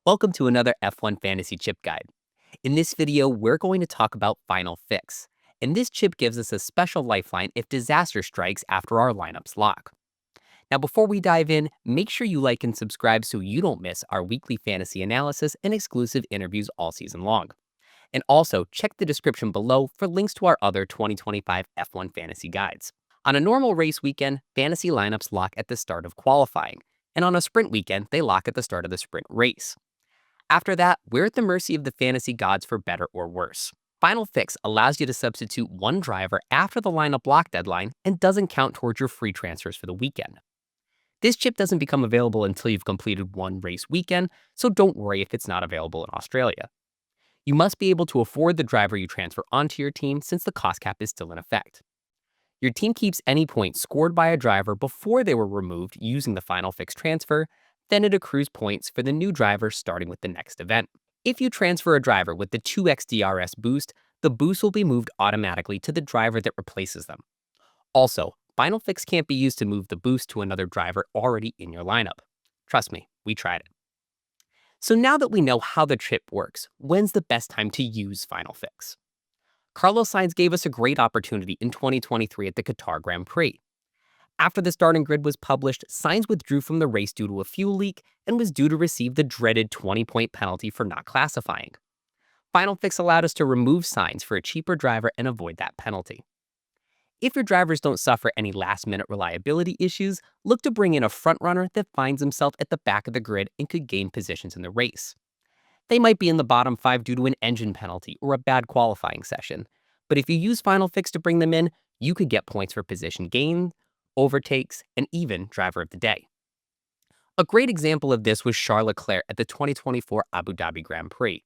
Welcome to another F1 Fantasy Chip Guide. In this video, we're going to talk about Final Fix, and this chip gives us a special lifeline if disaster strikes after our lineups lock. Now, before we dive in, make sure you like and subscribe so you don't miss our weekly fantasy analysis and exclusive interviews all season long. And also, check the description below for links to our other 2025 F1 fantasy guides. On a normal race weekend, fantasy lineups lock at the start of qualifying, and on a sprint weekend, they lock at the start of the sprint race. After that, we're at the mercy of the fantasy gods for better or worse. Final Fix allows you to substitute one driver after the lineup lock deadline and doesn't count towards your free transfers for the weekend. This chip doesn't become available until you've completed one race weekend, so don't worry if it's not available in Australia. You must be able to afford the driver you transfer onto your team since the cost cap is still in effect. Your team keeps any points scored by a driver before they were removed using the Final Fix transfer, then it accrues points for the new driver starting with the next event. If you transfer a driver with the 2x DRS Boost, the boost will be moved automatically to the driver that replaces them. Also, Final Fix can't be used to move the boost to another driver already in your lineup. Trust me, we tried it. So now that we know how the chip works, when's the best time to use Final Fix? Carlos Sainz gave us a great opportunity in 2023 at the Qatar Grand Prix. After the starting grid was published, Sainz withdrew from the race due to a fuel leak and was due to receive the dreaded 20-point penalty for not classifying. Final Fix allowed us to remove Sainz for a cheaper driver and avoid that penalty. If your drivers don't suffer any last-minute reliability issues, look to bring in a frontrunner that finds himself at the back of the grid and could gain positions in the race. They might be in the bottom 5 due to an engine penalty or a bad qualifying session, but if you use Final Fix to bring them in, you could get points for position gain, overtakes, and even driver of the day. A great example of this was Charles Leclerc at the 2024 Abu Dhabi Grand Prix.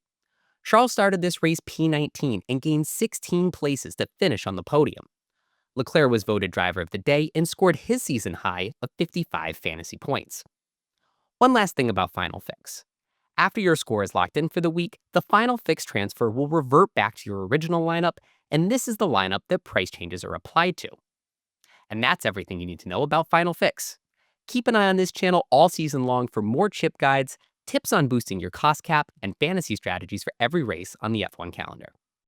Charles started this race P19 and gained 16 places to finish on the podium. Leclerc was voted driver of the day and scored his season high of 55 fantasy points. One last thing about Final Fix. After your score is locked in for the week, the Final Fix transfer will revert back to your original lineup, and this is the lineup that price changes are applied to. And that's everything you need to know about Final Fix. Keep an eye on this channel all season long for more chip guides, tips on boosting your cost cap, and fantasy strategies for every race on the F1 calendar.